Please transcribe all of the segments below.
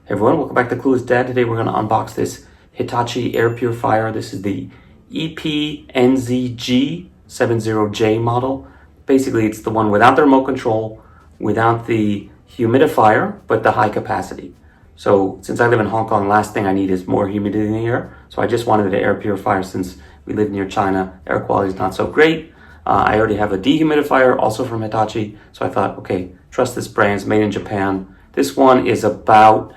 Hey everyone, welcome back to Clueless Dad. Today we're going to unbox this Hitachi air purifier. This is the EP-NZG70J model. Basically, it's the one without the remote control, without the humidifier, but the high capacity. So since I live in Hong Kong, last thing I need is more humidity in the air. So I just wanted an air purifier since we live near China. Air quality is not so great. I already have a dehumidifier, also from Hitachi. So I thought, okay, trust this brand. It's made in Japan. This one is about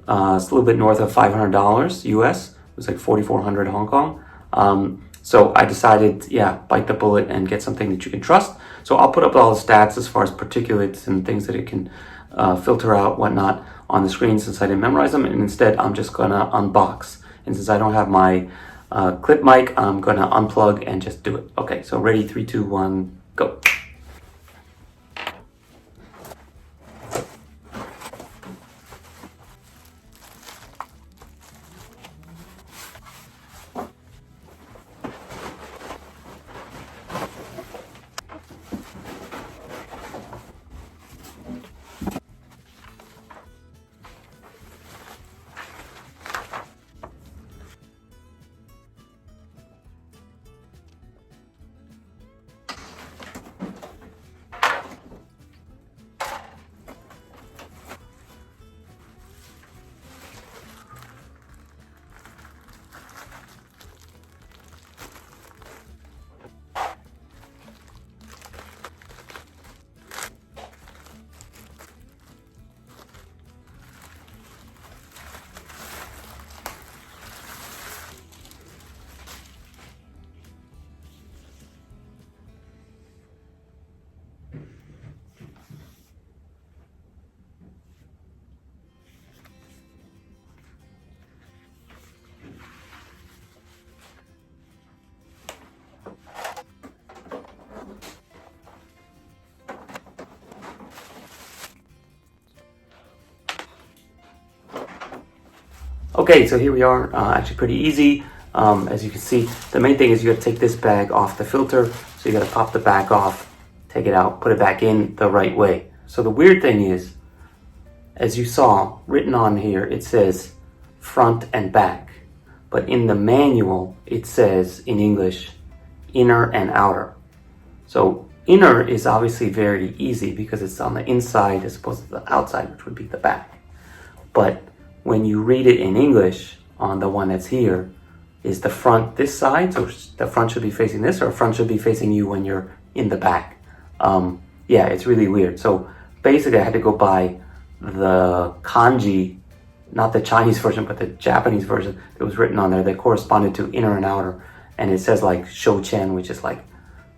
it's a little bit north of $500 US. It was like 4,400 Hong Kong. So I decided, bite the bullet and get something that you can trust. So I'll put up all the stats as far as particulates and things that it can filter out, whatnot, on the screen since I didn't memorize them. And instead, I'm just gonna unbox. And since I don't have my clip mic, I'm gonna unplug and just do it. Okay, so ready, 3, 2, 1, go. Okay, so here we are, actually pretty easy. As you can see, the main thing is you gotta take this bag off the filter. So you gotta pop the bag off, take it out, put it back in the right way. So the weird thing is, as you saw, written on here, it says front and back. But in the manual, it says in English, inner and outer. So inner is obviously very easy because it's on the inside as opposed to the outside, which would be the back. But when you read it in English on the one that's here, is the front this side? So the front should be facing this, or front should be facing you when you're in the back. Yeah, it's really weird. So basically I had to go by the kanji, not the Chinese version, but the Japanese version that was written on there that corresponded to inner and outer. And it says like shouchen, which is like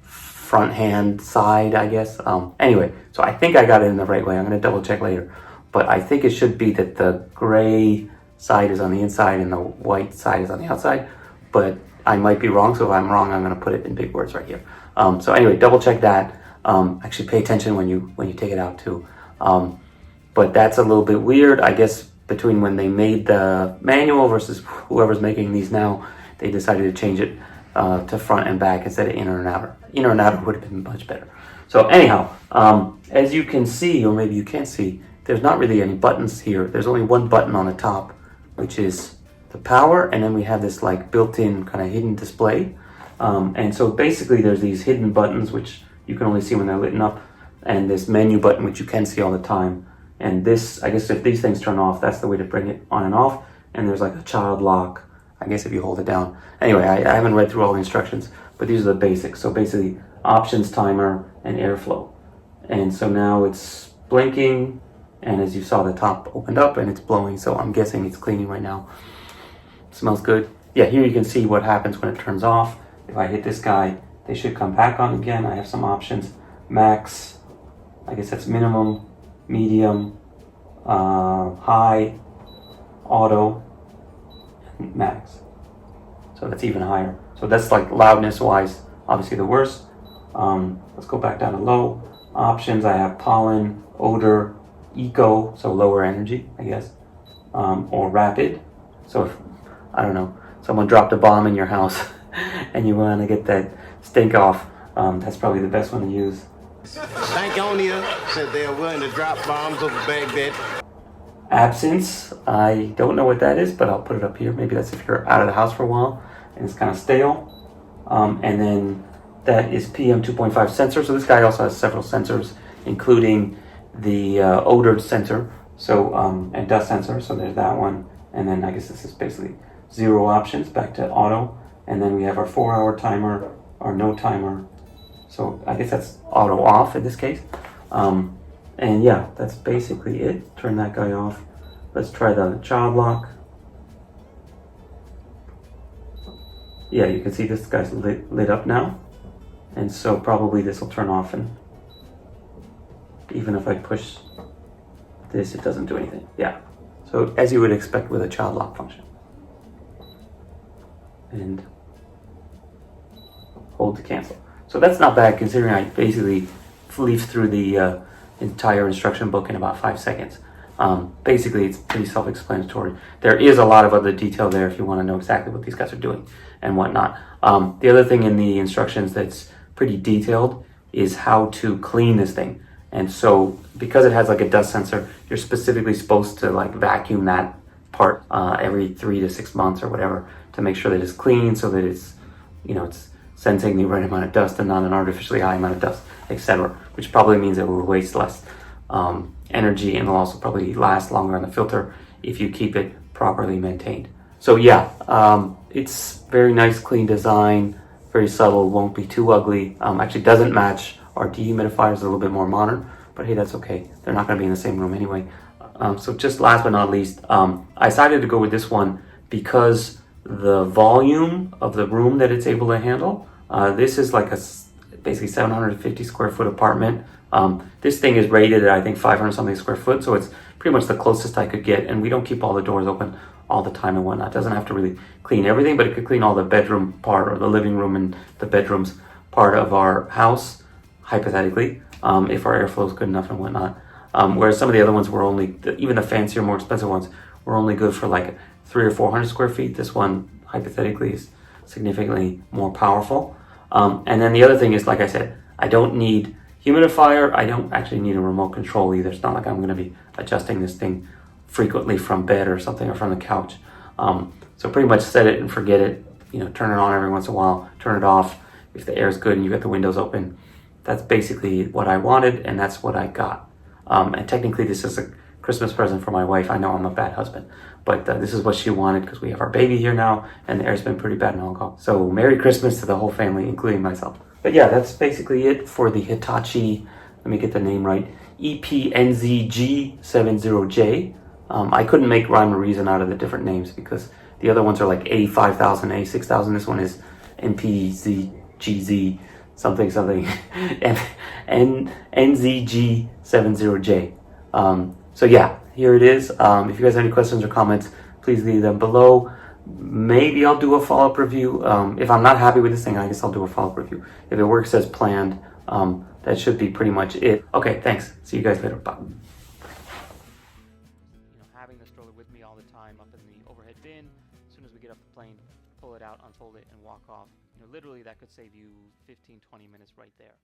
front hand side, I guess. Anyway, so I think I got it in the right way. I'm gonna double check later. But I think it should be that the gray side is on the inside and the white side is on the outside. But I might be wrong, so if I'm wrong, I'm going to put it in big words right here. So anyway, double check that. Actually, pay attention when you take it out too. But that's a little bit weird, I guess, between when they made the manual versus whoever's making these now. They decided to change it to front and back instead of inner and outer. Inner and outer would have been much better. So anyhow, as you can see, or maybe you can't see, there's not really any buttons here. There's only one button on the top, which is the power, and then we have this like built-in kind of hidden display. And so basically there's these hidden buttons, which you can only see when they're lit up, and this menu button, which you can see all the time. And this, I guess if these things turn off, that's the way to bring it on and off. And there's like a child lock, I guess if you hold it down. Anyway, I haven't read through all the instructions, but these are the basics. So basically options, timer, and airflow. And so now it's blinking, and as you saw, the top opened up and it's blowing, so I'm guessing it's cleaning right now. Smells good. Yeah, here you can see what happens when it turns off. If I hit this guy, they should come back on again. I have some options. Max, I guess that's minimum, medium, high, auto, and max. So that's even higher. So that's like loudness wise, obviously the worst. Let's go back down to low. Options, I have pollen, odor, eco, so lower energy, I guess, or rapid. So if, I don't know, someone dropped a bomb in your house and you want to get that stink off, that's probably the best one to use. Stankonia said they are willing to drop bombs over Baghdad. Absence, I don't know what that is, but I'll put it up here. Maybe that's if you're out of the house for a while and it's kind of stale. And then that is PM2.5 sensor. So this guy also has several sensors, including the odor sensor, so and dust sensor. So there's that one. And then I guess this is basically 0 options, back to auto. And then we have our 4-hour timer, our no timer. So I guess that's auto off in this case. And yeah, that's basically it. Turn that guy off. Let's try the child lock. Yeah, you can see this guy's lit up now. And so probably this will turn off, and even if I push this, it doesn't do anything. Yeah, so as you would expect with a child lock function. And hold to cancel. So that's not bad considering I basically leafed through the entire instruction book in about 5 seconds. Basically, it's pretty self-explanatory. There is a lot of other detail there if you want to know exactly what these guys are doing and whatnot. The other thing in the instructions that's pretty detailed is how to clean this thing. And so because it has like a dust sensor, you're specifically supposed to like vacuum that part every 3 to 6 months or whatever to make sure that it's clean, so that it's, you know, it's sensing the right amount of dust and not an artificially high amount of dust, etc., which probably means it will waste less energy, and will also probably last longer on the filter if you keep it properly maintained. So yeah, it's very nice, clean design, very subtle, won't be too ugly. Actually doesn't match our dehumidifiers, a little bit more modern, but hey, that's okay. They're not gonna be in the same room anyway. So just last but not least, I decided to go with this one because the volume of the room that it's able to handle, this is like a basically 750 square foot apartment. This thing is rated at I think 500 something square foot, so it's pretty much the closest I could get, and we don't keep all the doors open all the time and whatnot. It doesn't have to really clean everything, but it could clean all the bedroom part or the living room and the bedrooms part of our house, hypothetically, if our airflow is good enough and whatnot. Whereas some of the other ones were only, even the fancier, more expensive ones, were only good for like 300 or 400 square feet. This one, hypothetically, is significantly more powerful. And then the other thing is, like I said, I don't need humidifier. I don't actually need a remote control either. It's not like I'm going to be adjusting this thing frequently from bed or something, or from the couch. So pretty much set it and forget it. You know, turn it on every once in a while, turn it off if the air is good and you got the windows open. That's basically what I wanted, and that's what I got. And technically this is a Christmas present for my wife. I know I'm a bad husband, but this is what she wanted because we have our baby here now and the air's been pretty bad in Hong Kong. So Merry Christmas to the whole family, including myself. But yeah, that's basically it for the Hitachi, let me get the name right, EP-NZG70J. I couldn't make rhyme or reason out of the different names because the other ones are like A5000, A6000. This one is NPZGZ something something and NZG70J. So yeah, here it is. If you guys have any questions or comments, please leave them below. Maybe I'll do a follow-up review. If I'm not happy with this thing, I guess I'll do a follow-up review. If it works as planned, that should be pretty much it. Okay, thanks. See you guys later. Bye. Having the stroller with me all the time up in the overhead bin. As soon as we get off the plane, pull it out, unfold it, and walk off. Literally that could save you 15-20 minutes right there.